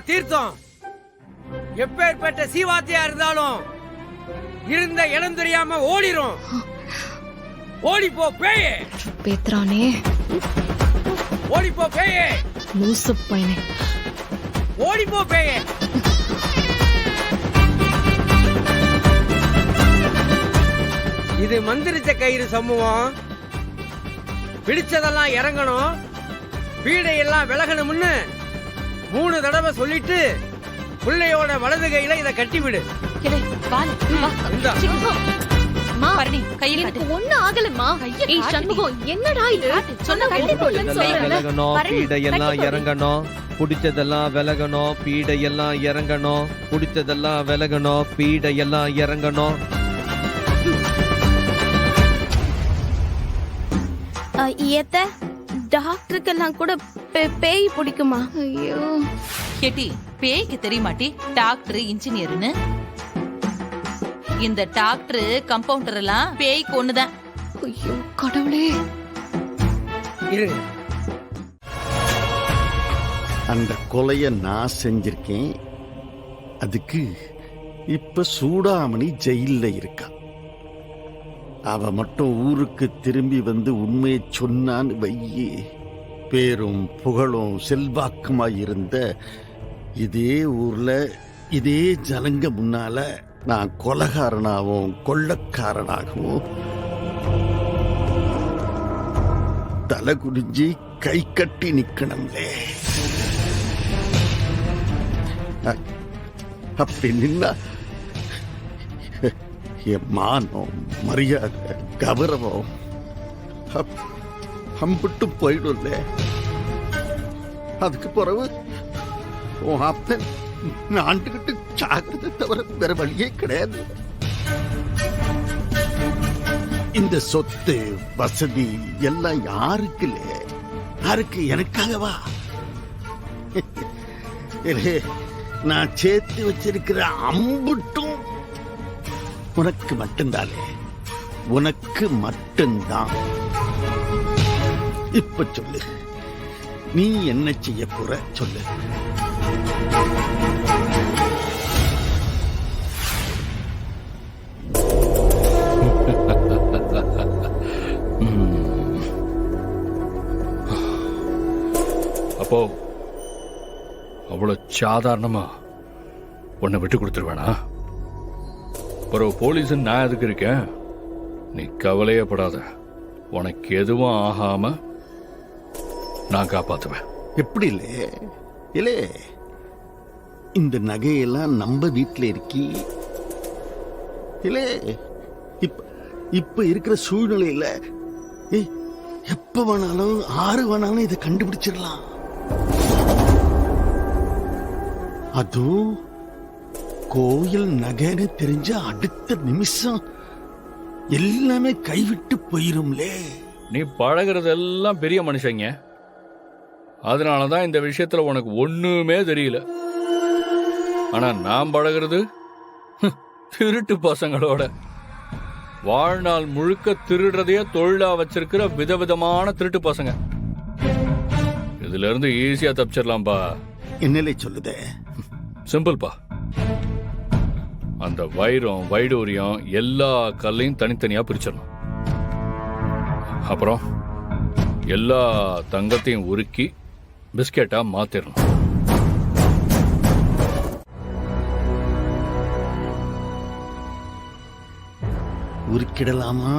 தீர்த்தம். எப்பேற்பட்ட சீவாத்தியா இருந்தாலும் இருந்த இடம் தெரியாம ஓடிரும். ஓடிப்போ பேயே. பேத்ரானே, ஓடிப்போ பேயே. லூசு பையனே, ஓடிப்போ பேயே. இது மந்திரிச்ச கயிறு சமூகம். பிடிச்சதெல்லாம் இறங்கணும், பீடையெல்லாம் விலகணும்னு 3 தடவை சொல்லிட்டு பிள்ளையோட வலது கையில இத கட்டி விடு. ஒண்ணு ஆகலம்மா. என்னடா இது? பீடையெல்லாம் இறங்கணும், பிடிச்சதெல்லாம் விலகணும், பீடையெல்லாம் இறங்கணும், பிடிச்சதெல்லாம் விலகணும், பீடையெல்லாம் இறங்கணும். டாக்டருக்கெல்லாம் கூட பேய் பிடிக்குமா? ஐயோ கேட்டி, பேய்க்கு தெரியுமாட்டி டாக்டர் இன்ஜினியர்னு? இந்த டாக்டர் கம்பவுண்டர் எல்லாம் பேய்க்கு ஒண்ணுதான். ஐயோ கடவுளே. இருங்க, அந்த கொலைய நான் செஞ்சிருக்கேன். அதுக்கு இப்ப சூடாமணி ஜெயில இருக்கா. அவ மட்டும் ஊருக்கு திரும்பி வந்து உண்மையை சொன்னான்னு வையே, பேரும் புகழும் செல்வாக்குமாயிருந்த இதே ஊர்ல இதே ஜனங்க முன்னால நான் கொலைகாரனாகவும் கொள்ளக்காரனாகவும் தலை குடிஞ்சி கை கட்டி நிக்கணும்லே. அப்படி நின்னா என் மானம், மரியாதை, கௌரவம் அம்பிட்டு போயிடும்ல. அதுக்கு பிறகு உன் அப்பன் ஆண்டுகிட்டு சாகிறது தவிர வேற வழியே கிடையாது. இந்த சொத்து வசதி எல்லாம் யாருக்கு இல்ல, யாருக்கு? எனக்காகவா? நான் சேர்த்து வச்சிருக்கிற அம்புட்டும் உனக்கு மட்டும்தானே, உனக்கு மட்டும்தான். இப்ப சொல்லு, நீ என்ன செய்ய போற சொல்லு. அப்போ அவ்வளவு சாதாரணமா உன்னை விட்டு கொடுத்துருவேனா? ஒரு போலீஸ் நான் எதுக்கு இருக்கேன்? நீ கவலையப்படாத, உனக்கு எதுவும் ஆகாம நான் காப்பாத்துவேன். எப்படி இல்லே, இந்த நகையெல்லாம் நம்ம வீட்டுல இருக்கி இல்லே. இப்ப இருக்கிற சூழ்நிலையில எப்ப வேணாலும் ஆறு வேணாலும் இதை கண்டுபிடிச்சிடலாம். அதுவும் கோயில் நகைன்னு தெரிஞ்ச அடுத்த நிமிஷம் எல்லாமே கைவிட்டு போயிரும்லே. நீ பழகிறதெல்லாம் பெரிய மனுஷங்க, அதனாலதான் இந்த விஷயத்துல உனக்கு ஒண்ணுமே தெரியல. ஆனா நான் பழகிறது திருட்டு பசங்களோட. வாழ்நாள் முழுக்க திருடுறதையே தொழிலா வச்சிருக்கிற விதவிதமான திருட்டு பசங்க. இதுல இருந்து ஈஸியா தப்பிச்சிடலாம்பா. என்னலே சொல்லுதே? சிம்பிள்பா. அந்த வைரம், வைடூரியம் எல்லா கல்லையும் தனித்தனியா பிரிச்சிடணும். அப்புறம் எல்லா தங்கத்தையும் உருக்கி பிஸ்கெட்டா மாத்திரணும். உருக்கிடலாமா?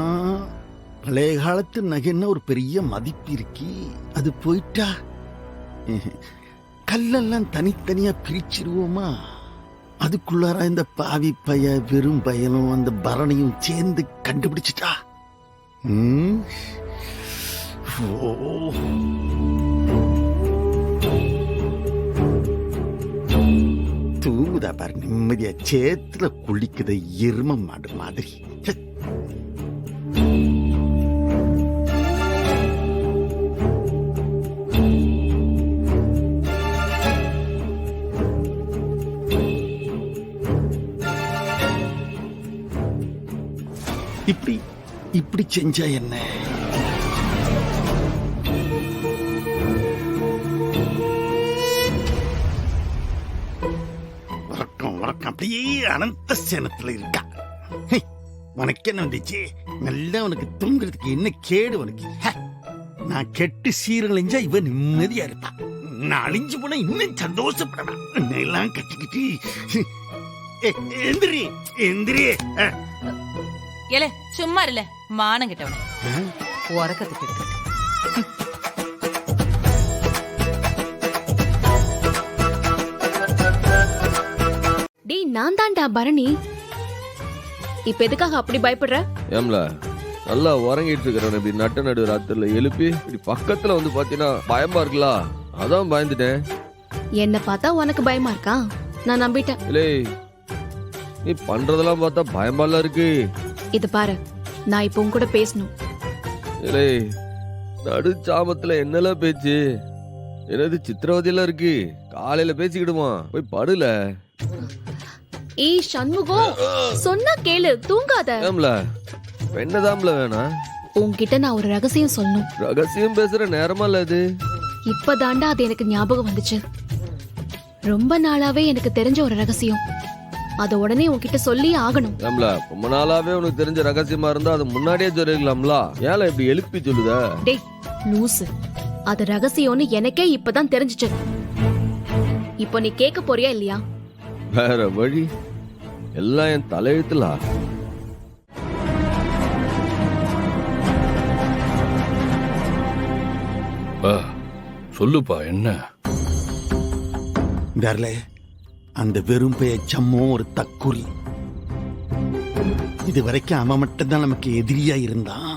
பழைய காலத்து நகைன்னா ஒரு பெரிய மதிப்பு இருக்கி, அது போயிட்டா கல்லெல்லாம் தனித்தனியா பிரிச்சிருவோமா? அதுக்குள்ளார இந்த பாவி பைய, வெறும் பயனும் அந்த பரணியும் சேர்ந்து கண்டுபிடிச்சிட்டா தூங்குதா பாரு நிம்மதியா, சேத்துல குளிக்குத எரும மாடு மாதிரி. இப்படி செஞ்சா என்ன? அப்படியே அனந்த சேனத்துல இருக்கா. ஹே, உனக்கு என்ன வந்துச்சு? நல்லா உனக்கு தூங்குறதுக்கு என்ன கேடு உனக்கு? ஹே, நான் கெட்டு சீரழிஞ்சா இவ நிம்மதியா இருப்பா. நான் அழிஞ்சு போனா இன்னும் சந்தோஷப்படலாம். எல்லாம் கட்டிக்கிட்டு எந்திரி எந்திரி. ஏலே சும்மா இல்ல மானம் கிட்டவன உறக்கத்துக்கு இருக்கு. டேய் நான் தான்டா பரணி. இப்ப எதுக்காக அப்படி பயப்படுற? ஏம்ல நல்லா உறங்கிட்டு இருக்கிறவன் இப்படி நடு ராத்திரில எழுப்பி இப்படி பக்கத்துல வந்து பாத்தீங்கன்னா பயமா இருக்குல்ல, அதான் பயந்துட்டேன். என்ன பார்த்தா உனக்கு பயமா இருக்கா? நான் நம்பிட்டேன். இல்லை நீ பண்றதெல்லாம் பார்த்தா பயமாலாம் இருக்கு. இது பாரு, நான் இப்ப உன் கூட பேசணும். இல்லை நடு சாமத்துல என்னெல்லாம் பேச்சு, என்னது சித்திரவதையெல்லாம் இருக்கு. காலையில பேசிக்கிடுமா, போய் படுல. ஏய் சண்முகம், சொன்னா கேளு, தூங்காத. ஏம்ல என்னதாம்ல வேணாம்? உன்கிட்ட நான் ஒரு ரகசியம் சொல்லணும். ரகசியம் பேசுற நேரமா இல்ல இது. இப்பதாண்டா அது எனக்கு ஞாபகம் வந்துச்சு. ரொம்ப நாளாவே எனக்கு தெரிஞ்ச ஒரு ரகசியம். அத உடனே உன்கிட்ட சொல்லி ஆகணும். ஏம்ல ரொம்ப நாளாவே உனக்கு தெரிஞ்ச ரகசியமா இருந்தா அது முன்னாடியே சொல்லிக்கலாம்ல, ஏல இப்படி எழுப்பி சொல்லுத? டேய் லூசு, அது ரகசியம்னு எனக்கே இப்பதான் தெரிஞ்சுச்சு. இப்போ நீ கேட்க போறியா இல்லையா? வேற வழி எல்லாம் என் தலையெழுத்துல. சொல்லுப்பா என்ன? வேறல அந்த வெறும் பெய சம்மோ ஒரு தக்குறி. இது வரைக்கும் அவன் மட்டும்தான் நமக்கு எதிரியா இருந்தான்.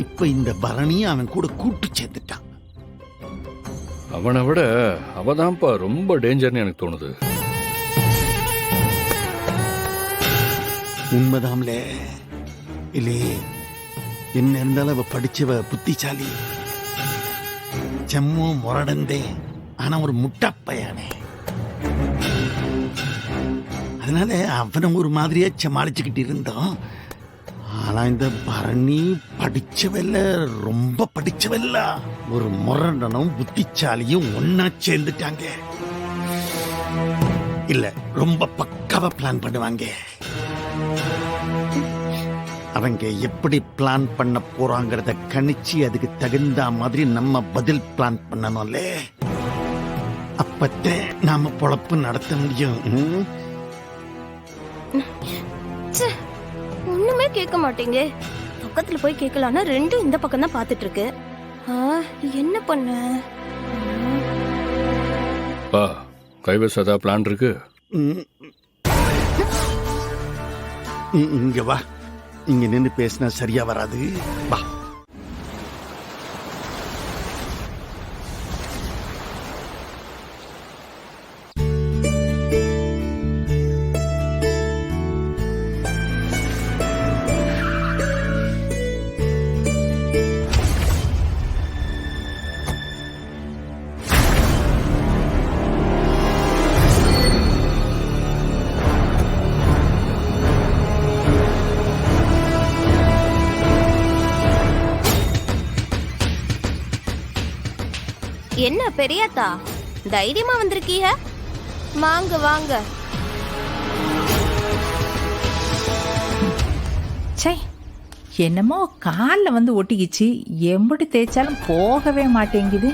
இப்ப இந்த பரணியை அவன் கூட கூட்டு சேர்த்துட்டான். அவனை விட அவதான்ப்பா ரொம்ப டேஞ்சர்னு எனக்கு தோணுது. உண்மைதான்ல இல்லே, என்ன இருந்தாலும் அவ படிச்சவ புத்திசாலி. செம்மோ முரடந்தே, ஆனா ஒரு முட்டப்பையானே. அதனால அவனை ஒரு மாதிரியா சமாளிச்சுக்கிட்டு இருந்தோம். ஆனா இந்த பரணி படிச்சவல்ல, ரொம்ப படிச்சவல்ல. ஒரு முரடனும் புத்திசாலியும் ஒன்னா சேர்ந்துட்டாங்க. இல்ல ரொம்ப பக்காவா பிளான் பண்ணுவாங்க. அவங்க எப்படி பிளான் பண்ண போறாங்கறத கணிச்சு அதுக்கு தகுந்த மாதிரி நம்ம பதில் பிளான் பண்ணணும்ல. அப்பத்தே நாம பொழப்பு நடத்த முடியும். ஒண்ணுமே கேட்க மாட்டீங்க. பக்கத்துல போய் கேட்கலான்னா ரெண்டும் இந்த பக்கம் தான் பாத்துட்டு இருக்கு. என்ன பண்ண? கைவசதா பிளான் இருக்கு. இங்க வா, இங்க நின்று பேசினா சரியா வராது. வா. என்ன பெரியத்தா, தைரியமா வந்திருக்கீங்க? வாங்க வாங்க. சே, என்னமோ கால்ல வந்து ஒட்டிக்கிச்சு, எம்படி தேய்ச்சாலும் போகவே மாட்டேங்குது.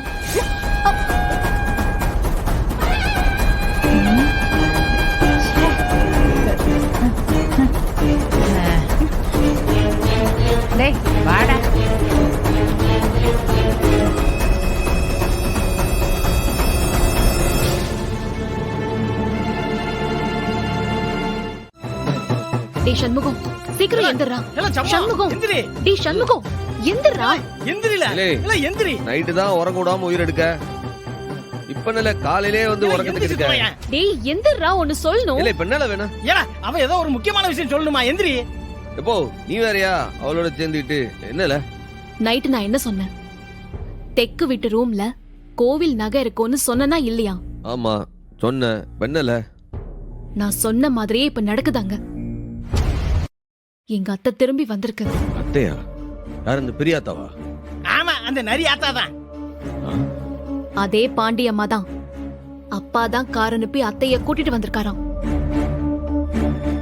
டேய் வாடா. டேய் சண்முகம், சீக்கிரம் எந்திரா. சண்முகம், டேய் சண்முகம் எந்திரா. எந்திரி. நைட்டு தான் உறங்க விடாம உயிர் எடுக்க. இப்ப நல்ல காலையிலே வந்து உறக்கத்துக்கு இருக்க. டேய் எந்திரா, ஒன்னு சொல்லணும். இல்ல இப்ப என்ன வேணும்? ஏடா அவன் ஏதோ ஒரு முக்கியமான விஷயம் சொல்லணுமா? எந்திரி. எப்போ நீ வேறயா அவளோட சேர்ந்துட்டு? என்னல நைட்டு நான் என்ன சொன்னேன்? தெக்கு வீட்டு ரூம்ல கோவில் நகை இருக்கும்னு சொன்னனா இல்லையா? ஆமா சொன்ன. பெண்ணல நான் சொன்ன மாதிரியே இப்ப நடக்குதாங்க. எங்க அத்தை திரும்பி வந்திருக்கு. அத்தையா? யார் இந்த பெரியாத்தாவா? ஆமா, அந்த நரி ஆத்தாதான். அதே பாண்டியம்மா தான். அப்பா தான் கார் அனுப்பி அத்தைய கூட்டிட்டு வந்திருக்காராம்.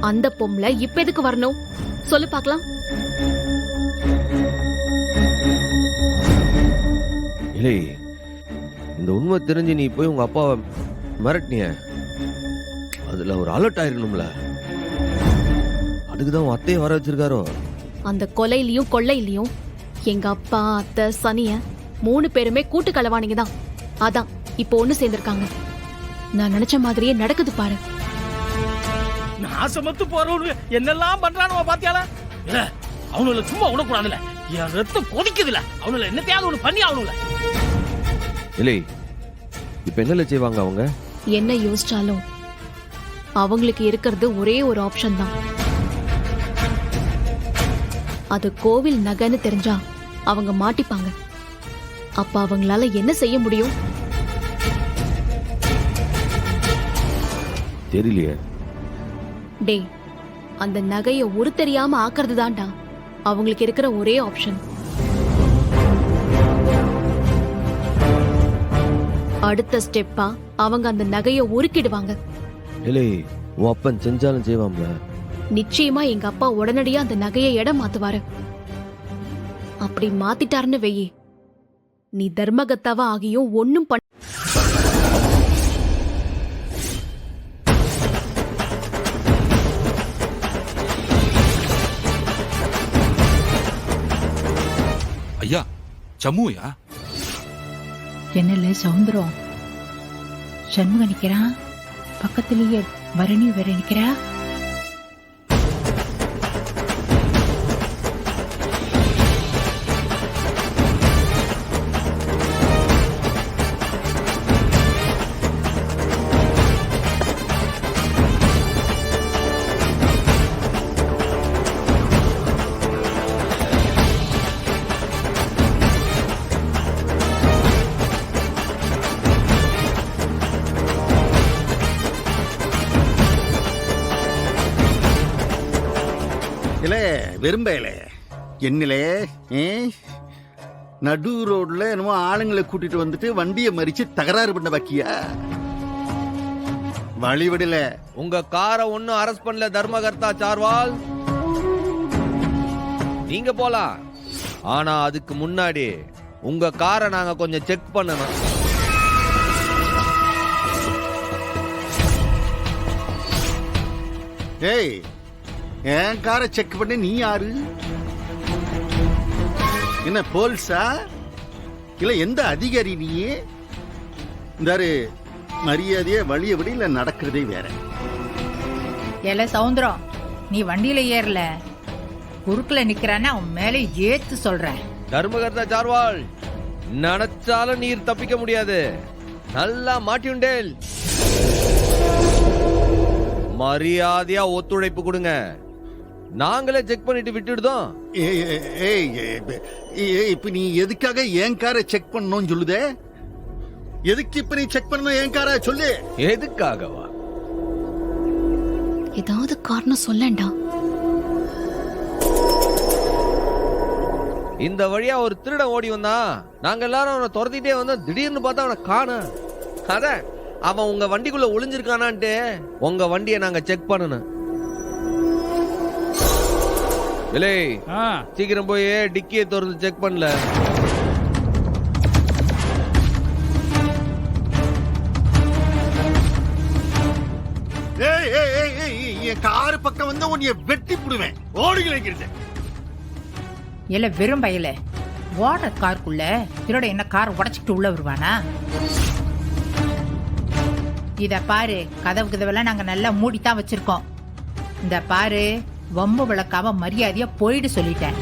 அந்த பொம்பளை இப்ப எதுக்கு வரணும் சொல்லு பார்க்கலாம். இல்லை, இந்த உண்மை தெரிஞ்சு நீ போய் உங்க அப்பாவை மிரட்டினிய, அதுல ஒரு அலர்ட் ஆயிருக்கணும்ல. அதுக்குதான் உன் அத்தையை வர வச்சிருக்காரோ? அந்த கொலையிலயும் கொள்ளையிலயும் எங்க அப்பா அத்தை சனிய 3 பேருமே கூட்டு களவாணிங்க தான். அதான் இப்போ ஒண்ணு சேர்ந்திருக்காங்க. நான் நினைச்ச மாதிரியே நடக்குது பாரு. நாசமத்து போறவனு என்னெல்லாம் பண்றானு பாத்தியால? இல்ல அவனுல சும்மா விடக்கூடாதுல, என் ரத்தம் கொதிக்குதுல, அவனுல என்னத்தையாவது ஒண்ணு பண்ணி அவனுல. இல்லை, இப்ப என்னல செய்வாங்க அவங்க? என்ன யோசிச்சாலும் அவங்களுக்கு இருக்கிறது ஒரே ஒரு ஆப்ஷன் தான். அது கோவில் நகைன்னு தெரிஞ்சா அவங்க மாட்டிப்பாங்க. அப்ப அவங்களால என்ன செய்ய முடியும்? தெரியலையே. டேய், அந்த நகைய உரு தெரியாம ஆக்குறது தான்டா அவங்களுக்கு இருக்கிற ஒரே ஆப்ஷன். அடுத்த ஸ்டெப்பா அவங்க அந்த நகைய உருக்கிடுவாங்க. இல்லை, உன் அப்பன் செஞ்சாலும் செய்வாம்ல. நிச்சயமா எங்க அப்பா உடனடியா அந்த நகையை இடம் மாத்துவாரு. அப்படி மாத்திட்டாருன்னு வெயி, நீ தர்மகத்தாவா ஆகியும் ஒன்னும் பண்ண. ஐயா, சம்முயா? என்னல சவுந்தரம், சண்முக நிக்கிறான், பக்கத்திலேயே பரணி வேற நிக்கிறா. விரும்பல என்னிலே நடு ரோட்ல என்னமோ ஆளுங்களை கூட்டிட்டு வந்துட்டு வண்டியை மறிச்சு தகராறு பண்ண பாக்கியா? வழிவிடல. உங்க காரை ஒன்னும் அரெஸ்ட் பண்ணல தர்மகர்த்தா சார்வால். நீங்க போலாம், ஆனா அதுக்கு முன்னாடி உங்க காரை நாங்க கொஞ்சம் செக் பண்ணணும். ஏய், என் காரை செக் பண்ண நீ யாரு? என்ன போலீஸா இல்ல எந்த அதிகாரி? நீ இந்த மரியாதைய வழிய விட நடக்கிறதே வேற. ஏல சவுந்தரம், நீ வண்டியில ஏறல, குறுக்குல நிக்கிறான்னு அவன் மேலே ஏத்து சொல்றேன். தர்மகர்த்தா சார்வால், நினைச்சாலும் நீர் தப்பிக்க முடியாது. நல்லா மாட்டியுண்டேல். மரியாதையா ஒத்துழைப்பு கொடுங்க, நாங்களே செக் பண்ணிட்டு விட்டுடுதோம். இப்ப நீ எதுக்காக என் காரை செக் பண்ணணும்னு சொல்லுதே? எதுக்கு இப்ப நீ செக் பண்ணணும் என் காரை சொல்லு? எதுக்காகவா? ஏதாவது காரணம் சொல்லண்டா. இந்த வழியா ஒரு திருடன் ஓடி வந்தான். நாங்க எல்லாரும் அவனை துரத்திட்டே வந்தோம். திடீர்னு பார்த்தா அவனை காணோம். அதான் அவன் உங்க வண்டிக்குள்ள ஒளிஞ்சிருக்கானான்ட்டு உங்க வண்டியை நாங்க செக் பண்ணணும். இல்லை, சீக்கிரம் போய் டிக்கியை திறந்து செக் பண்ணல. என் காரு பக்கம் வந்து உன்னைய வெட்டி புடுவேன். ஓடுகிறேன். இல்ல வெறும் பையல ஓடுற காருக்குள்ள திருட என்ன கார் உடைச்சிட்டு உள்ள வருவானா? இத பாரு, கதவு கதவெல்லாம் நாங்க நல்லா மூடித்தான் வச்சிருக்கோம். இந்த பாரு, வம்பு விளக்காம மரியாதையா போயிடு சொல்லிட்டேன்.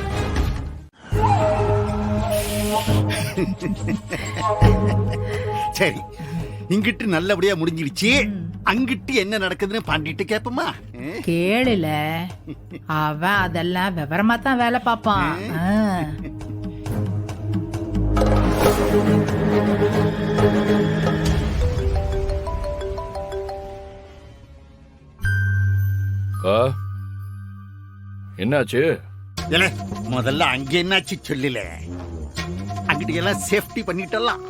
சரி, இங்கிட்டு நல்லபடியா முடிஞ்சிருச்சு. அங்கிட்டு என்ன நடக்குதுன்னு பாண்டிட்டு கேப்பமா? கேளுல, அவன் அதெல்லாம் விவரமா தான் வேலை பார்ப்பான். என்னாச்சு? முதல்ல அங்க என்னாச்சு சொல்லல. அங்கிட்டு எல்லாம் சேஃப்டி பண்ணிட்டலாம்.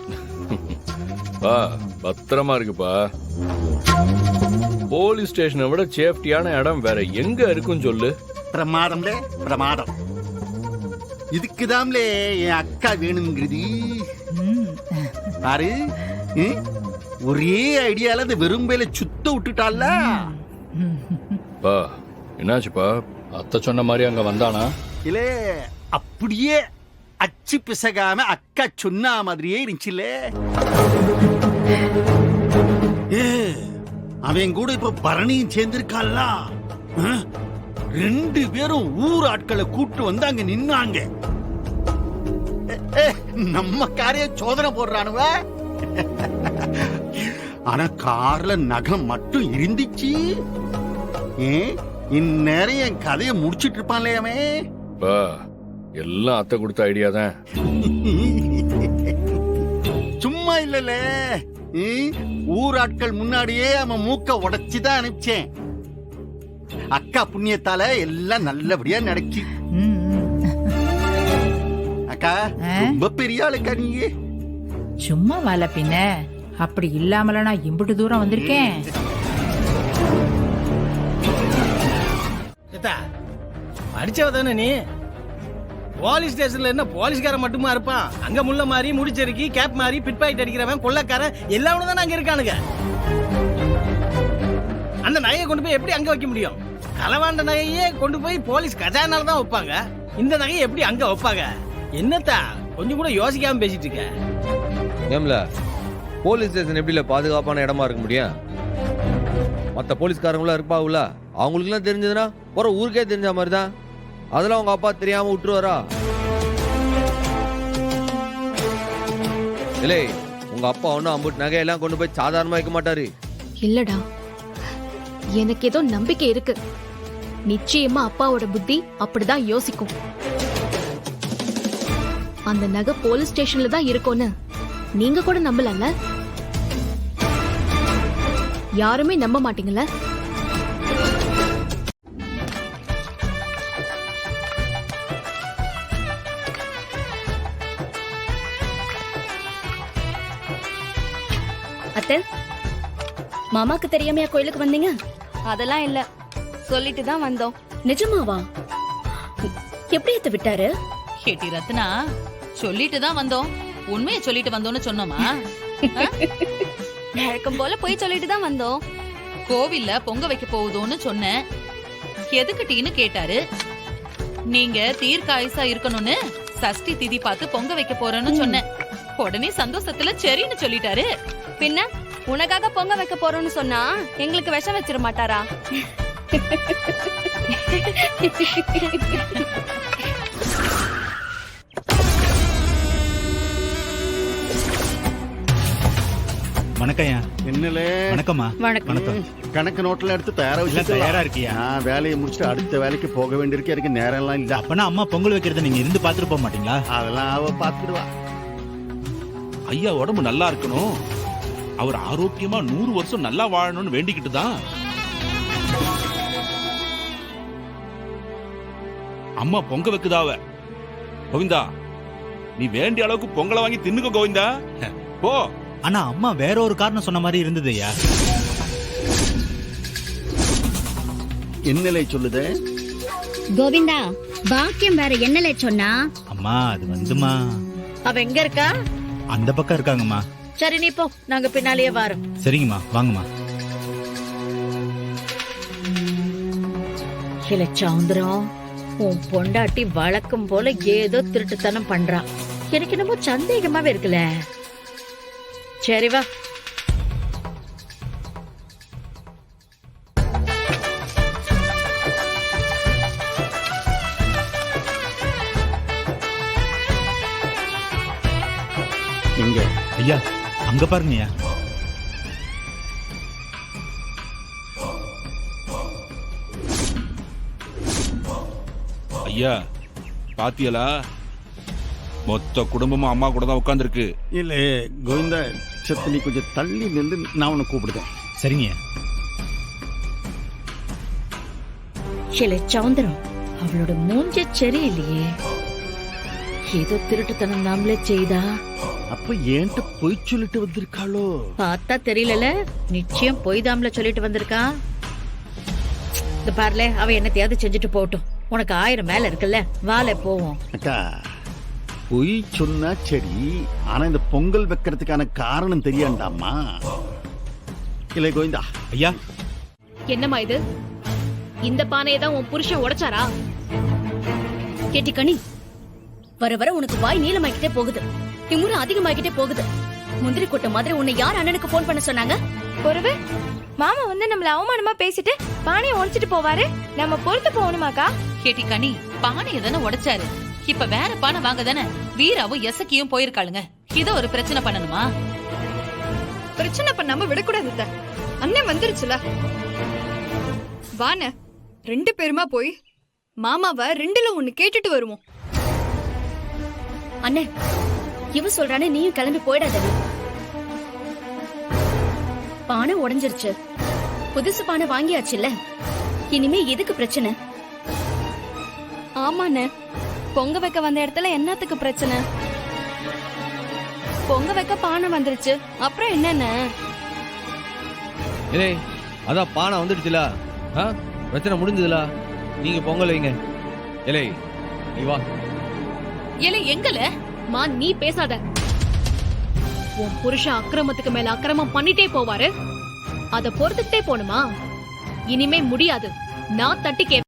பத்திரமா இருக்குப்பா. போலீஸ் ஸ்டேஷனை விட சேஃப்டியான இடம் வேற எங்க இருக்குன்னு சொல்லு. பிரமாதம்லே பிரமாதம். இதுக்குதான்லே என் அக்கா வேணுங்கிறது. பாரு, ஒரே ஐடியால அந்த வெறும்பையில சுத்த விட்டுட்டால. பா என்னாச்சுப்பா? அத்தை சொன்ன மாதிரி அங்க வந்தானா? இல்ல, அப்படியே அச்சு பிசகாம அக்கா சொன்ன மாதிரியே இருந்துச்சுல. அவன் கூட இப்ப பரணியும் சேர்ந்திருக்கால. 2 பேரும் ஊர் ஆட்களை கூட்டு வந்து அங்க நின்னாங்க. நம்ம காரைய சோதனை போடுறானுவ. ஆனா கார்ல நகம் மட்டும் இருந்துச்சு. இந்நேரம் என் கதையை முடிச்சிட்டு இருப்பான்லே அவன். பா எல்லாம் அத்தை கொடுத்த ஐடியா தான். சும்மா இல்லல, ஊராட்கள் முன்னாடியே அவன் மூக்க உடைச்சுதான் அனுப்பிச்சேன். அக்கா புண்ணியத்தால எல்லாம் நல்லபடியா நடக்கி. அக்கா ரொம்ப பெரிய ஆளுக்கா நீங்க. சும்மா வாழ பின்ன, அப்படி இல்லாமல நான் இம்புட்டு தூரம் வந்திருக்கேன். படிச்சவ தானே நீ? போலீஸ் ஸ்டேஷன்ல என்ன போலீஸ்காரன் மட்டுமா இருப்பான்? அங்க முள்ள மாதிரி, முடிச்செருக்கி, கேப் மாதிரி, பிட் பாக்கெட் அடிக்கிறவன், கொள்ளக்காரன் எல்லாரும் தான் அங்க இருக்கானுங்க. அந்த நகையை கொண்டு போய் எப்படி அங்க வைக்க முடியும்? களவாண்ட நகையே கொண்டு போய் போலீஸ் கஜானால தான் வைப்பாங்க. இந்த நகையை எப்படி அங்க வைப்பாங்க? என்னத்தா கொஞ்சம் கூட யோசிக்காம பேசிட்டு இருக்க? ஏம்ல போலீஸ் ஸ்டேஷன் எப்படில பாதுகாப்பான இடமா இருக்க முடியும்? மற்ற போலீஸ்காரங்களா இருப்பாவுல, அவங்களுக்கு எல்லாம் தெரிஞ்சதுன்னா ஒரு ஊருக்கே தெரிஞ்ச மாதிரி தான். அதெல்லாம் உங்க அப்பா தெரியாம விட்டுருவாரா? இல்லை, உங்க அப்பா ஒன்னும் அம்புட்டு நகையெல்லாம் கொண்டு போய் சாதாரணமா வைக்க மாட்டாரு. இல்லடா, எனக்கு ஏதோ நம்பிக்கை இருக்கு. நிச்சயமா அப்பாவோட புத்தி அப்படிதான் யோசிக்கும். அந்த நகை போலீஸ் ஸ்டேஷன்ல தான் இருக்கும்னு நீங்க கூட நம்பலல்ல? யாருமே நம்ப மாட்டீங்கல்ல? அத்தை, மாமாக்கு தெரியாமையா கோயிலுக்கு வந்தீங்க? அதெல்லாம் இல்ல, சொல்லிட்டு தான் வந்தோம். நிஜமாவா? எப்படி அத்தை விட்டாரு? கேட்டி ரத்னா, சொல்லிட்டு தான் வந்தோம். உண்மையை சொல்லிட்டு வந்தோம்னு சொன்னோமா? வழக்கம் போல போய் சொல்லிட்டு தான் வந்தோம். கோவில்ல பொங்க வைக்க போகுதோன்னு சொன்னேன். எதுக்கிட்டீன்னு கேட்டாரு. நீங்க தீர்க்காயுசா இருக்கணும்னு சஷ்டி திதி பார்த்து பொங்க வைக்க போறேன்னு சொன்னேன். உடனே சந்தோஷத்துல சரின்னு சொல்லிட்டாரு. பின்ன உனக்காக பொங்க வைக்க போறோம்னு சொன்னா எங்களுக்கு விஷம் வச்சிட மாட்டாரா? வணக்கம்யா. என்னலே? வணக்கம்மா. வணக்கம். கணக்கு நோட்ல எடுத்து தயாரா வச்சு தயாரா இருக்கியா? வேலையை முடிச்சுட்டு அடுத்த வேலைக்கு போக வேண்டியிருக்கு. எனக்கு நேரம் எல்லாம் இல்ல. அப்பனா அம்மா பொங்கல் வைக்கிறத நீங்க இருந்து பாத்துட்டு போக மாட்டீங்களா? அதெல்லாம் அவ பாத்துடுவா. ஐயா உடம்பு நல்லா இருக்கணும், அவர் ஆரோக்கியமா 100 வருஷம் நல்லா வாழணும்னு வேண்டிக்கிட்டு தான் அம்மா பொங்க வைக்குதாவ. கோவிந்தா, நீ வேண்டிய அளவுக்கு பொங்கலை வாங்கி தின்னுக்க கோவிந்தா. போ. ஆனா அம்மா வேற ஒரு காரணம் சொன்ன மாதிரி இருந்தது ஐயா. என்னலே சொல்லுது? கோவிந்தா, பாக்கியம் வேற என்னலே சொன்னா? அம்மா அது வந்துமா, அவ எங்க இருக்கா? அந்த பக்கம் இருக்காங்கம்மா. சரி நீ போ, நாங்க பின்னாலேயே வரோம். சரிங்கம்மா, வாங்கம்மா. இல்ல சௌந்தரம், உன் பொண்டாட்டி வழக்கம் போல ஏதோ திருட்டுத்தனம் பண்றா. எனக்கு என்னமோ சந்தேகமாவே இருக்குல்ல. சரி வா. எங்க? ஐயா அங்க பாருங்கய்யா. ஐயா பாத்தியலா, மொத்த குடும்பமும் அம்மா கூட தான் உட்கார்ந்துருக்கு. இல்ல கோவிந்தா, சத்து நீ கொஞ்சம் தள்ளி நின்று நான் உன்னை கூப்பிடுதேன். சரிங்கய்யா. இல்ல சௌந்தரம், அவளோட மூஞ்ச சரியில்லையே. ஏதோ திருட்டுத்தனம் நாமளே செய்தா அப்ப ஏன்ட்ட பொய் சொல்லிட்டு வந்திருக்காளோ? பார்த்தா தெரியல. நிச்சயம் பொய் தாம்ல சொல்லிட்டு வந்திருக்கா. இந்த பாருல, அவ என்னத்தையாவது செஞ்சுட்டு போகட்டும். உனக்கு 1000 மேல இருக்குல்ல, வாழ போவோம். அக்கா, பொய் சொன்னா சரி, ஆனா இந்த பொங்கல் வைக்கிறதுக்கான காரணம் தெரியாண்டாமா? இல்லை கோவிந்தா. ஐயா, என்னம்மா இது? இந்த பானையை தான் உன் புருஷன் உடைச்சாரா? கேட்டி கனி, வர வர உனக்கு வாய் நீளமாக்கிட்டே போகுது, திமுறை அதிகமாக்கிட்டே போகுது. முந்திரி கொட்டை மாதிரி உன்னை யார் அண்ணனுக்கு போன் பண்ண சொன்னாங்க? ஒருவே மாமா வந்து நம்மள அவமானமா பேசிட்டு பானையை உடைச்சிட்டு போவாரு, நம்ம பொறுத்து போகணுமாக்கா? கேட்டி கனி, பானையை தானே உடைச்சாரு. இப்ப வேற பானை வாங்க தானே வீராவும் எசக்கியும் போயிருக்காளுங்க. இத ஒரு பிரச்சனை பண்ணணுமா? பிரச்சனை பண்ணாம விடக்கூடாது அத்தை. அண்ணன் வந்துருச்சுல, வான 2 பேருமா போய் மாமாவை 2ல 1 கேட்டுட்டு வருவோம். அண்ணே, இவ சொல்றானே, நீயும் கிளம்பி போயிடாத. பானை உடைஞ்சிருச்சு, புதுசு பானை வாங்கியாச்சுல்ல, இனிமே எதுக்கு பிரச்சனை? ஆமாண்ணே, பொங்க வைக்க வந்த இடத்துல என்னத்துக்கு பிரச்சனை? பொங்க வைக்க பானை வந்துருச்சு, அப்புறம் என்னென்ன? ஏலே, அதான் பானை வந்துடுச்சுல, பிரச்சனை முடிஞ்சதுல. நீங்க பொங்கல் வைங்க. ஏலே, நீ வா. ஏலே, எங்கல மா, நீ பேசாத. உன் புருஷன் அக்கிரமத்துக்கு மேல அக்கிரமம் பண்ணிட்டே போவாரு, அத பொறுத்துக்கிட்டே போணுமா? இனிமே முடியாது. நான் தட்டி கே.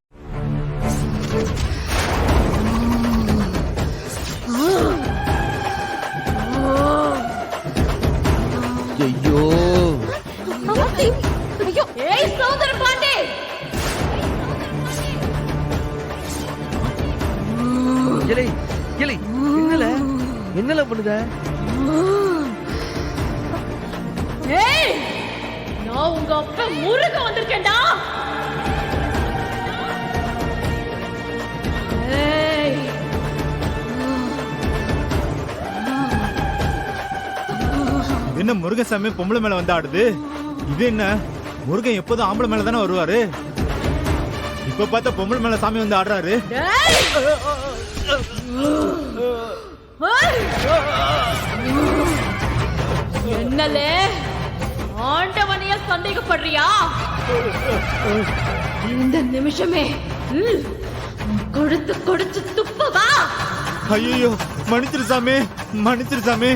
ஐயோ, ஐயோ, ஏய் சோதர பாண்டே, ஏலே, ஏலே, என்னல பண்ணுத? ஏய், நான் உங்க அப்பா முருக வந்திருக்கேன்டா. ஏய், என்ன முருகசாமி பொம்பளை மேல வந்து ஆடுது? இது என்ன, முருகன் எப்போதும் ஆம்பளை மேல தானே வருவாரு, இப்ப பார்த்தா பொம்பளை மேல சாமி வந்து ஆடுறாரு. என்னலே, ஆண்டவனைய சந்தேகப்படுறியா? இந்த நிமிஷமே கொடுத்து கொடுத்து துப்பவா? ஐயோ, மன்னிச்சிரு சாமி, மன்னிச்சிரு சாமி.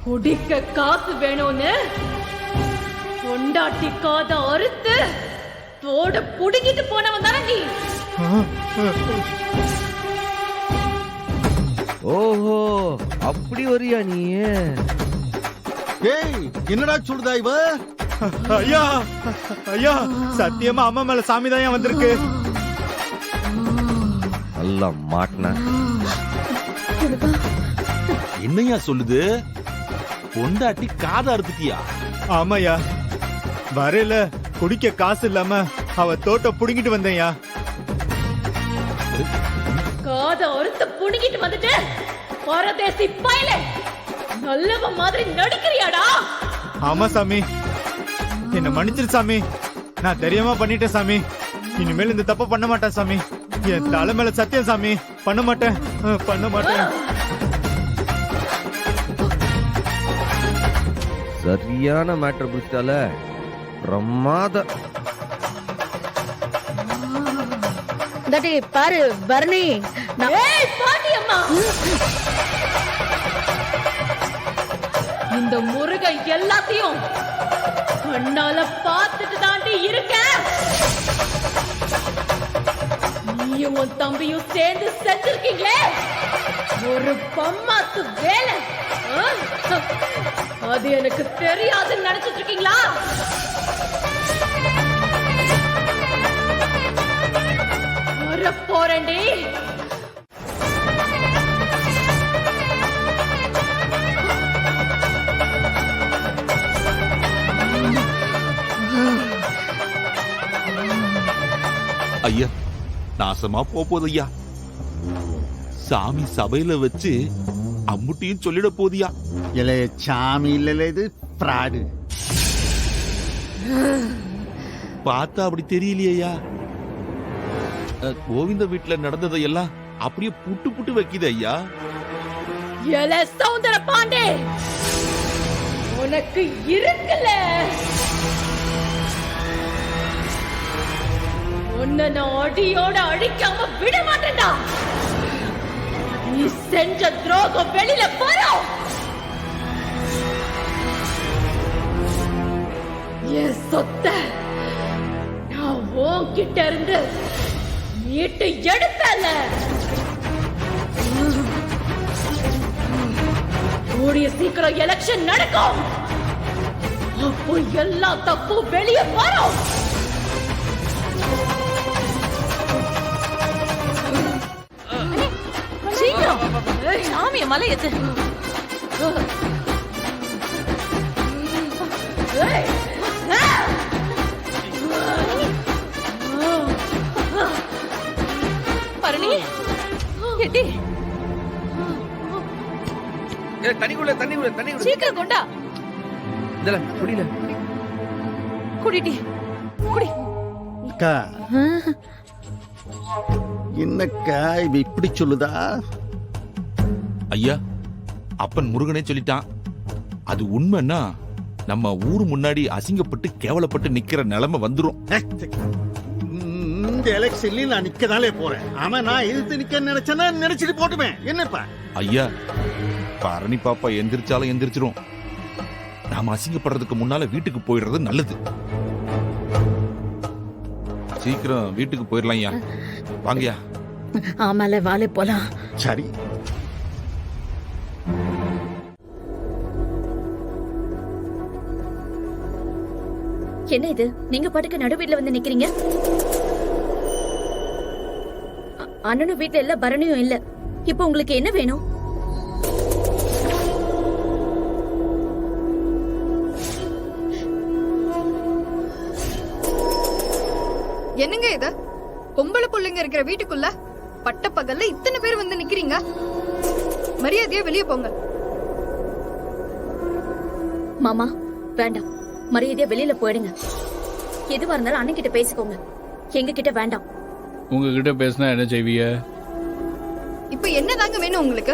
குடிக்க காசு வேணும்னு பொண்டாட்டி காத அறுத்து தோட புடுங்கிட்டு போனவன் தானே நீ? ஓஹோ, அப்படி வரியா நீ? ஏய், என்னடா சொல்றதா இவ? ஐயா, ஐயா, சத்தியமா அம்மா மேல சாமி தான் வந்திருக்கு. நல்லா மாட்டின. என்னையா சொல்லுது? பொண்டாட்டி காதை அறுத்துட்டியா? ஆமாயா, வரையில குடிக்க காசு இல்லாம அவ தோட்ட புடுங்கிட்டு வந்தேயா. காத அறுத்து புடுங்கிட்டு வந்துட்டு பரதேசி பயல, நல்லவ மாதிரி நடிக்கிறியாடா? ஆமா சாமி, என்ன மன்னிச்சிரு சாமி, நான் தெரியாம பண்ணிட்டேன் சாமி. இனிமேல் இந்த தப்ப பண்ண மாட்டேன் சாமி. என் தலை மேல சத்தியம் சாமி, பண்ண மாட்டேன், பண்ண மாட்டேன். சரியான மேட்டர் புடிச்சால, பிரமாத. தட்டி பாரு பரணி. ஏய் பாட்டி அம்மா, இந்த முருகன் எல்லாத்தையும் கண்ணால பார்த்துட்டு தாண்டி இருக்க. நீயும் உன் தம்பியும் சேர்ந்து செஞ்சிருக்கீங்களே ஒரு பம்மாத்து வேலை. அது எனக்கு தெரியாதுன்னு நினைச்சிட்டு இருக்கீங்களா? வர போறேன்டி. ஐயா, நாசமா போகுது ஐயா. சாமி சபையில வச்சு அம்முட்டியும் சொல்லிட போதியா? இல்ல சாமி இல்ல, இது பிராடு. பார்த்தா அப்படி தெரியலையா? கோவிந்த வீட்டுல நடந்ததை எல்லாம் அப்படியே புட்டு புட்டு வைக்குது ஐயா. சௌந்தர பாண்டே, உனக்கு இருக்குல்ல, உன்னை நான் அடியோட அழிக்காம விட மாட்டேன்டா. நீ செஞ்ச துரோகம் வெளியில போறோம். என் சொத்தை நான் உன்கிட்ட இருந்து மீட்டு எடுப்பேன். கூடிய சீக்கிரம் எலெக்ஷன் நடக்கும். அப்போ எல்லா தப்பும் வெளியே வரும். சீக்கிரம் சாமிய மலை ஏத்து. பரணி எட்டி தண்ணிக்குள்ள தண்ணிக்குள்ள தண்ணிக்குள்ள சீக்கிரம் கொண்டா. இதல குடில குடிடி குடி. அக்கா, என்னக்கா இவ இப்படி சொல்லுதா? ஐயா, அப்பன் முருகனே சொல்லிட்டான். அது உண்மைன்னா நம்ம ஊரு முன்னாடி அசிங்கப்பட்டு கேவலப்பட்டு நிக்கிற நிலைமை வந்துரும். இந்த எலெக்ஷன்ல நான் நிக்கதாலே போறேன். ஆமா, நான் எதிர்த்து நிக்க நினைச்சேன்னா நினைச்சிட்டு போட்டுமே. என்னப்பா ஐயா, பரணி பாப்பா எந்திரிச்சாலும் எந்திரிச்சிரும். நாம அசிங்கப்படுறதுக்கு முன்னால வீட்டுக்கு போயிடுறது நல்லது. சீக்கிரம் வீட்டுக்கு போயிடலாம் ஐயா. வாங்கயா. ஆமால வாலே போலாம். சரி. என்ன இது, நீங்க பாட்டுக்கு நடு வீட்டுல வந்து நிக்கிறீங்க? அண்ணனும் வீட்டுல இல்ல, பரணியும் இல்ல. இப்ப உங்களுக்கு என்ன வேணும்? என்னங்க இது? பொம்பளை புள்ளைங்க இருக்கிற வீட்டுக்குள்ள பட்ட பகல்ல இத்தனை பேர் வந்து நிக்கிறீங்க. மரியாதையா வெளியே போங்க. மாமா வேண்டாம், மரியாதையா வெளியில போயிடுங்க. எதுவா இருந்தாலும் அண்ணன் கிட்ட பேசிக்கோங்க, எங்க கிட்ட வேண்டாம். உங்ககிட்ட பேசினா என்ன செய்விய? இப்ப என்னதாங்க வேணும் உங்களுக்கு?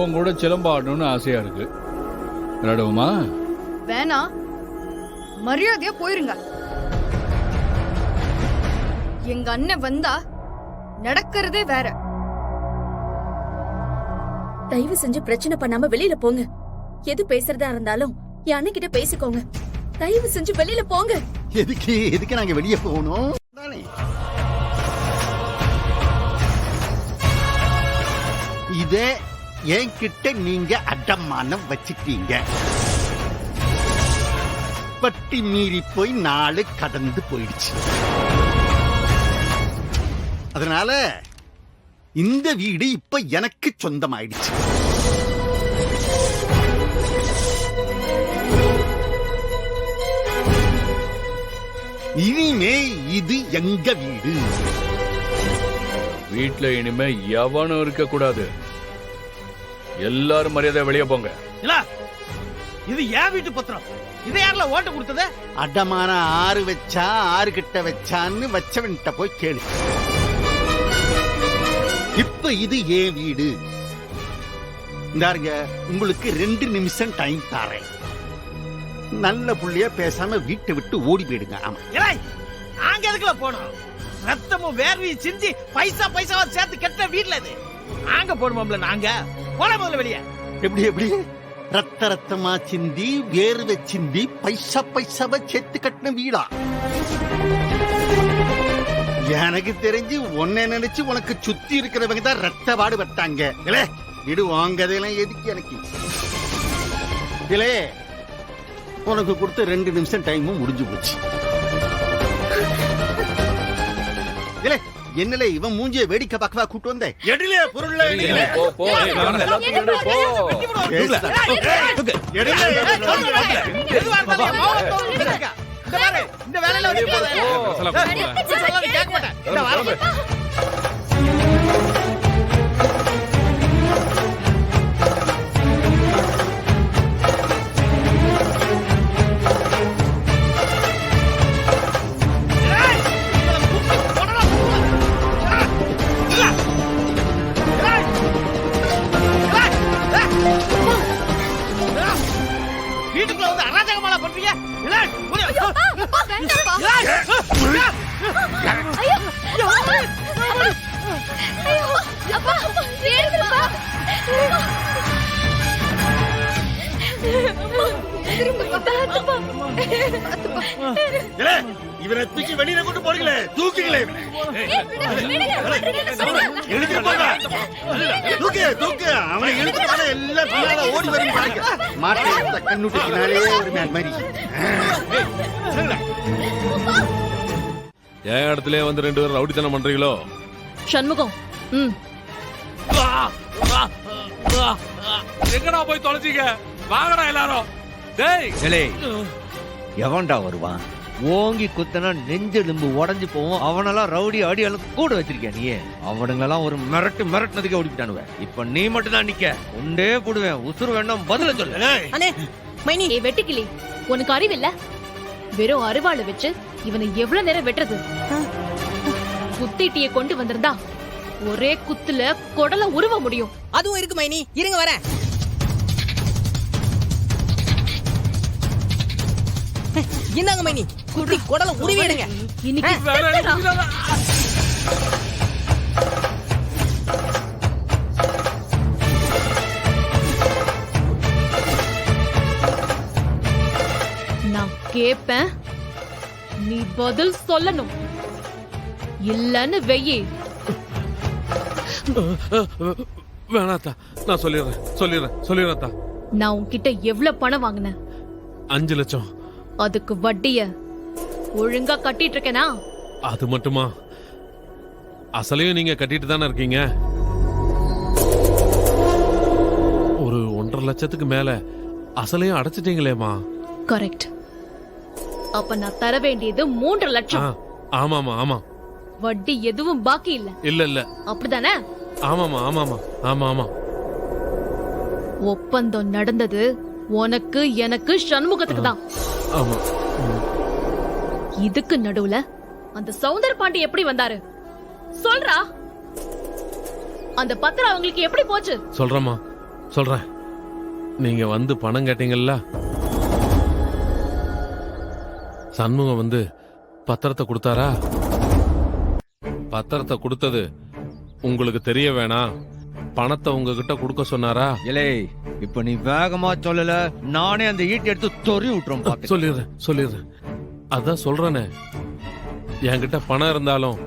உங்க கூட சிலம்பாடணும்னு ஆசையா இருக்கு. விளையாடுவோமா? வேணாம், மரியாதையா போயிருங்க. எங்க அண்ணன் வந்தா நடக்கிறதே வேற. தயவு செஞ்சு பிரச்சனை பண்ணாம வெளியில போங்க. எது பேசுறதா இருந்தாலும் என் அண்ணன் கிட்ட பேசிக்கோங்க. தயவு செஞ்சு வெளியில போங்க. எதுக்கு நாங்க வெளியே போகணும்? இதே என்கிட்ட நீங்க அடமானம் வச்சிட்டீங்க. பட்டி மீறி போய் 4 கடந்து போயிடுச்சு. அதனால இந்த வீடு இப்ப எனக்கு சொந்தமாயிடுச்சு. இனிமே இது எங்க வீடு. வீட்டுல இனிமே எவனும் இருக்க கூடாது. எல்லாரும் மரியாதை வெளியே போங்க. இது ஏன் வீட்டு பத்திரம்? இதை யாருல ஓட்டு கொடுத்தது? அடமான 6 வச்சா 6 கிட்ட வச்சான்னு வச்சவன்கிட்ட போய் கேளு. இப்ப இது ஏன் வீடு. இந்தாருங்க, உங்களுக்கு 2 நிமிஷம் டைம் தரேன். நல்ல புள்ளைய பேசாம வீட்டை விட்டு ஓடி போயிடுங்க. ஆமா, நாங்க எதுக்குல போனோம்? ரத்தமும் வேர்வையும் சிந்தி பைசா பைசாவா சேர்த்து கெட்ட வீட்டுல இது நாங்க போடுவோம்ல. நாங்க போன முதல்ல வெளியே. எப்படி ரத்த ரத்தமா சிந்தி வேர்வை சிந்தி பைசா பைசாவா சேர்த்து கட்டின வீடா? எனக்கு தெரிஞ்சு உன்னை நினைச்சு உனக்கு சுத்தி இருக்கிறவங்க தான் ரத்த வாடு பட்டாங்க. வீடு வாங்கதெல்லாம் எதுக்கு எனக்கு? உனக்கு கொடுத்த 2 நிமிஷம் டைமும் முடிஞ்சு போச்சு. என்னல இவன் மூஞ்சிய வேடிக்கை பார்க்கவா கூட்டு வந்த? எடிலே பொருள்ல இந்த வேலையில கேட்க மாட்டேன். இவனை தூக்கி வெளியில கொண்டு போறீங்களே, தூக்குங்களே தூக்கு. அவனை இழுத்து எல்லாம் பின்னால ஓடி வரும் பாருங்க. மாட்டை கண்ணுட்டினாலே ஒரு மாதிரி என் இடத்துல வந்து 2 பேரும் ரவுடித்தனம் பண்றீங்களோ? சண்முகம், எங்கடா போய் தொலைச்சிங்க? வாங்கடா எல்லாரும். டேய் எவன்டா வருவான்? ஓங்கி குத்தனா நெஞ்செலும்பு உடஞ்சு போவோம். அவனெல்லாம் ரவுடி அடியாலும் கூட வச்சிருக்கேன். நீ அவனுங்கெல்லாம் ஒரு மிரட்டுனதுக்கே ஓடிட்டானுவ. இப்ப நீ மட்டும் தான் நிக்க. உண்டே போடுவேன். உசுறு வேண்டாம், பதில சொல்லு. ஏ வெட்டுக்கிளி, உனக்கு அறிவில்ல? வெறும் அருவாளை வச்சு இவனை எவ்வளவு நேரம் வெட்டுறது? குத்திட்டிய கொண்டு வந்திருந்தா ஒரே குத்துல குடல உருவ முடியும். அதுவும் இருக்கு மைனி, இருங்க வரேன். இந்தாங்க மைனி, குத்தி குடல உருவிடுங்க. இன்னைக்கு நான் கேப்பேன், நீ பதில் சொல்லணும். இல்லன்னு வெயி. வேணாத்தா, நான் சொல்லிடுறேன். நான் உன்கிட்ட எவ்வளவு பணம் வாங்கினேன்? 5 லட்சம். அதுக்கு வட்டிய ஒழுங்கா கட்டிட்டு இருக்கேனா? அது மட்டுமா? அசலையும் நீங்க கட்டிட்டு தானே இருக்கீங்க. ஒரு 1.5 லட்சத்துக்கு மேல அசலையும் அடைச்சிட்டீங்களேமா? கரெக்ட். அப்ப நான் தர வேண்டியது 3 லட்சம். ஆமா. வட்டி எதுவும் பாக்கி இல்ல. இல்ல. அப்படிதானே? ஆமா. ஒப்பந்தம் நடந்தது உனக்கு எனக்கு சண்முகத்துக்கு தான். ஆமா. இதுக்கு நடுவுல அந்த சௌந்தர பாண்டி எப்படி வந்தாரு? சொல்றா. அந்த பத்திரம் அவங்களுக்கு எப்படி போச்சு? சொல்றேன். நீங்க வந்து பணம் கேட்டீங்கல்ல, சண்முகம் வந்து பத்திரத்தை கொடுத்தாரா? பத்திரத்தை கொடுத்தது உங்களுக்கு தெரிய வேணாம், பணத்தை உங்ககிட்ட கொடுக்க சொன்னாரா? இலே, இப்ப நீ வேகமா சொல்லல, நானே அந்த ஈட்டி எடுத்து தொறி விட்டுறோம். சொல்லிடுறேன். அதான் சொல்றேனே, என்கிட்ட பணம் இருந்தாலும்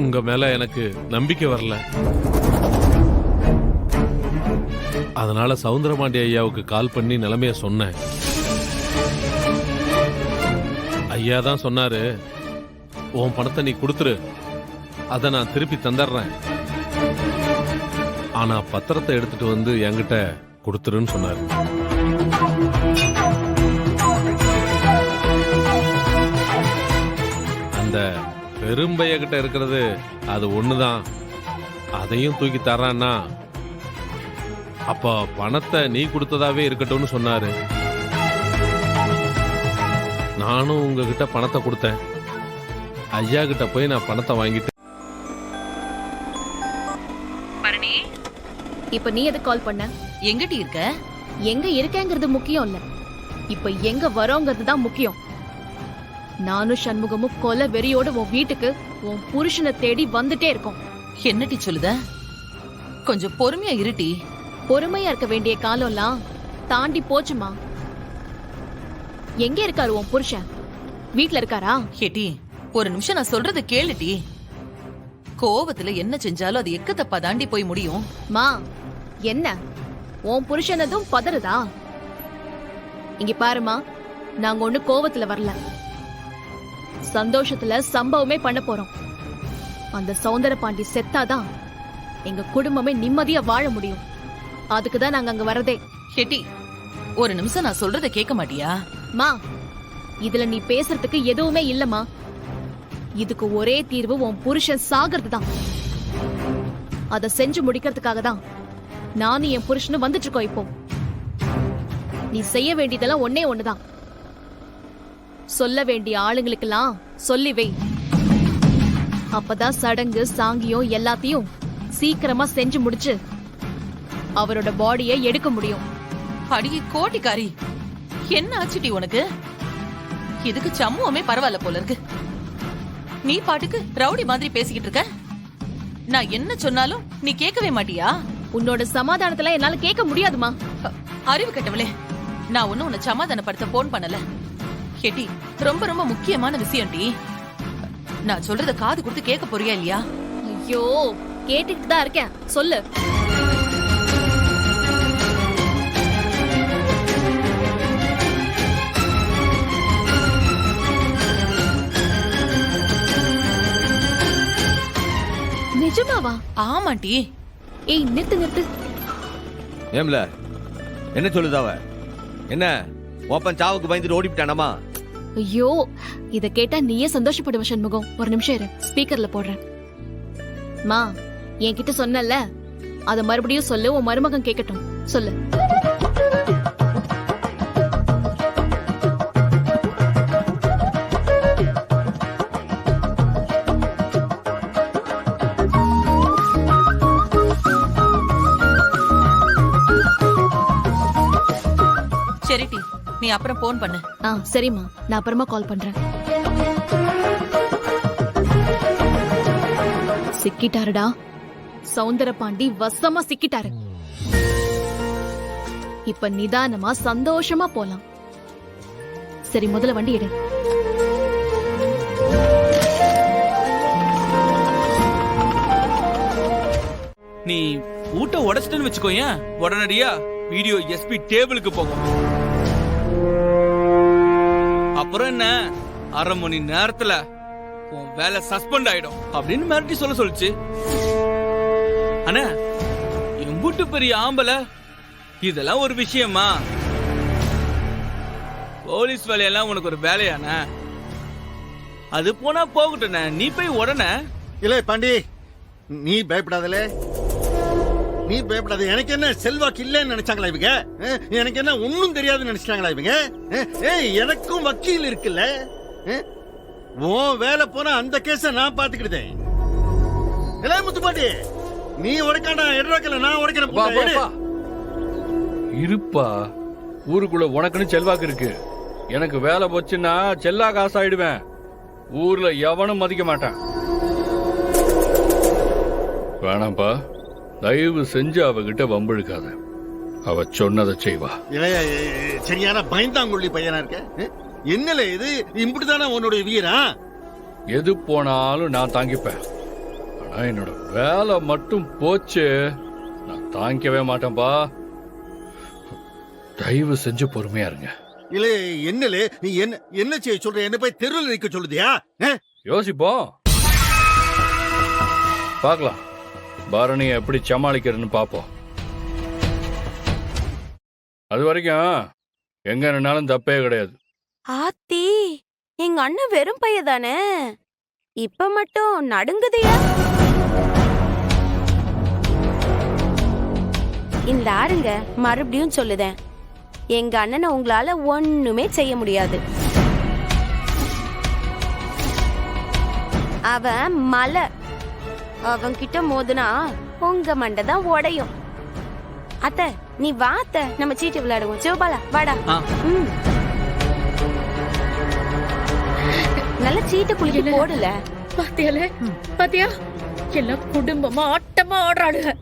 உங்க மேல எனக்கு நம்பிக்கை வரல. அதனால சவுந்தரபாண்டி ஐயாவுக்கு கால் பண்ணி நிலைமைய சொன்னேன். ஐயா தான் சொன்னாரு, உன் பணத்தை நீ கொடுத்துரு, அதை நான் திருப்பி தந்துடுறேன். ஆனா பத்திரத்தை எடுத்துட்டு வந்து என்கிட்ட கொடுத்துருன்னு சொன்னாரு. அந்த பெரும்பைய கிட்ட இருக்கிறது அது ஒண்ணுதான், அதையும் தூக்கி தர்றான்னா அப்ப பணத்தை நீ கொடுத்ததாவே இருக்கட்டும்னு சொன்னாரு. நானும் உங்ககிட்ட பணத்தை கொடுத்தேன். ஐயா கிட்ட போய் நான் பணத்தை வாங்கிட்டு. இப்ப நீ எதுக்கு கால் பண்ண? எங்கடி இருக்க? எங்க இருக்கேங்கிறது முக்கியம் இல்ல, இப்ப எங்க வரோங்கிறது தான் முக்கியம். நானும் சண்முகமும் கொலை வெறியோட உன் வீட்டுக்கு உன் புருஷனை தேடி வந்துட்டே இருக்கோம். என்னடி சொல்லுத? கொஞ்சம் பொறுமையா இருட்டி. பொறுமையா இருக்க வேண்டிய காலம்லாம் தாண்டி போச்சுமா. எங்க இருக்காரு உன் புருஷன்? வீட்ல இருக்காரா? கேட்டி, ஒரு நிமிஷம் நான் சொல்றத கேளுட்டி. கோவத்துல என்ன செஞ்சாலும் அது எக்க தப்பா தாண்டி போய் முடியும். மா, என்ன உன் புருஷனதும் பதறுதா? இங்க பாருமா, நாங்க ஒண்ணு கோவத்துல வரல, சந்தோஷத்துல சம்பவமே பண்ண போறோம். அந்த சௌந்தர பாண்டி செத்தாதான் எங்க குடும்பமே நிம்மதியா வாழ முடியும். அதுக்குதான் நாங்க அங்க வரதே. கேட்டி, ஒரு நிமிஷம் நான் சொல்றத கேட்க மாட்டியா? மா, இதுல நீ பேசுறதுக்கு எதுவுமே இல்லம்மா. இதுக்கு ஒரே தீர்வு உன் புருஷன் சாகிறது தான். அத செஞ்சு முடிக்கிறதுக்காக தான் நானும் என் புருஷனும் வந்துட்டு இருக்கோம். இப்போ நீ செய்ய வேண்டியதெல்லாம் ஒன்னே ஒண்ணுதான். சொல்ல வேண்டிய ஆளுங்களுக்கெல்லாம் சொல்லி வை. அப்பதான் சடங்கு சாங்கியம் எல்லாத்தையும் சீக்கிரமா செஞ்சு முடிச்சு அவரோட பாடியை எடுக்க முடியும். அடியே கோட்டிக்காரி, என்ன ஆச்சுடி உனக்கு? இதுக்கு சம்முவமே பரவாயில்ல போல இருக்கு. நீ பாட்டுக்கு ரவுடி மாதிரி பேசிக்கிட்டு இருக்க. நான் என்ன சொன்னாலும் நீ கேட்கவே மாட்டியா? உன்னோட சமாதானத்துல என்னால கேட்க முடியாதுமா. அறிவு கெட்டவளே, நான் ஒன்னும் உன்னை சமாதானப்படுத்த போன் பண்ணல. கேட்டி, ரொம்ப ரொம்ப முக்கியமான விஷயம் டி. நான் சொல்றத காது கொடுத்து கேட்க போறியா இல்லையா? ஐயோ, கேட்டுக்கிட்டு தான் இருக்கேன், சொல்லு. நிஜமாவா? ஆமாண்டி. ஏய் நிறுத்து நிறுத்து. ஏம்ல என்ன சொல்லுது அவ? என்ன ஓப்பன் சாவுக்கு பயந்துட்டு ஓடிவிட்டானமா? ஐயோ, இத கேட்டா நீயே சந்தோஷப்படுவ சண்முகம். ஒரு நிமிஷம் இரு, ஸ்பீக்கர்ல போடுறேன். மா, என்கிட்ட சொன்னல, அத மறுபடியும் சொல்லு, உன் மருமகன் கேட்கட்டும். சொல்லு. சரிடி, நீ அப்புறம் போன் பண்ணு. சரிம்மா, நான் அப்புறமா கால் பண்றேன். சிக்கிட்டாருடா சௌந்தரபாண்டி, வசமா சிக்கிட்டாரு. இப்ப நிதானமா சந்தோஷமா போலாம். சரி, முதல்ல வண்டி எடு. நீ ஊட்ட உடைச்சிட்டேன்னு வச்சுக்கோயேன், உடனடியா வீடியோ எஸ்பி டேபிளுக்கு போகும். அப்புறம் என்ன, அரை மணி நேரத்துல உன் வேலை சஸ்பெண்ட் ஆயிடும் அப்படின்னு மிரட்டி சொல்லுச்சு. அண்ணா, எம்புட்டு பெரிய ஆம்பளை, இதெல்லாம் ஒரு விஷயமா? போலீஸ் வேலையெல்லாம் உனக்கு ஒரு வேலையான? அது போனா போகட்டும், நீ போய் உடனே. இல்ல பாண்டி, நீ பயப்படாதல, நீ பயப்படாத. எனக்கு என்ன செல்வாக்கு இல்லன்னு நினைச்சாங்களா இவங்க? எனக்கு என்ன ஒண்ணும் தெரியாதுன்னு நினைச்சாங்களா இவங்க? எனக்கும் வக்கீல் இருக்குல்ல. உன் வேலை போனா அந்த கேஸ நான் பாத்துக்கிட்டேன். முத்துப்பாட்டி, நீ உடைக்காண்டா, எட்ராக்கல நான் உடைக்கிறேன். இருப்பா, ஊருக்குள்ள உனக்குன்னு செல்வாக்கு இருக்கு. எனக்கு வேலை போச்சுன்னா செல்லா காசாயிடுவேன். ஊர்ல எவனும் மதிக்க மாட்டான். வேணாம்பா, தயவு செஞ்சு அவகிட்ட வம்பிழுக்காத. அவ சொன்னதை செய்வா. சரியான பயந்தாங்குள்ளி பையனா இருக்க. என்னல இது, இப்படிதானே உன்னுடைய வீரா? எது போனாலும் நான் தாங்கிப்பேன். ஆனா என்னோட வேலை மட்டும் போச்சு, நான் தாங்கிக்கவே மாட்டேன்பா. தயவு செஞ்சு பொறுமையா இருங்க. இல்ல என்னல, நீ என்ன செய்ய சொல்ற? என்ன போய் தெருவில் நிக்க சொல்லுதியா? யோசிப்போம், பார்க்கலாம். பரணியை எப்படி சமாளிக்கிறதுன்னு பாப்போம். அது வரைக்கும் எங்க நின்னாலும் தப்பே கிடையாது. ஆத்தி, எங்க அண்ணன் வெறும் பையன் தானே, இப்ப மட்டும் நடுங்குதியா? இந்த ஆருங்க, மறுபடியும் சொல்லுதேன், எங்க அண்ணனை உங்களால ஒண்ணுமே செய்ய முடியாது. அவன் மலை, அவன் கிட்ட மோதுனா உங்க மண்டை தான் உடையும். அத்தை, நீ வா அத்தை, நம்ம சீட்டு விளையாடுவோம். சிவபாலா வாடா. நல்ல சீட்டு குளிக்க போடல. பாத்தியா, எல்லாம் குடும்பமா ஆட்டமா ஆடுறாளுங்க.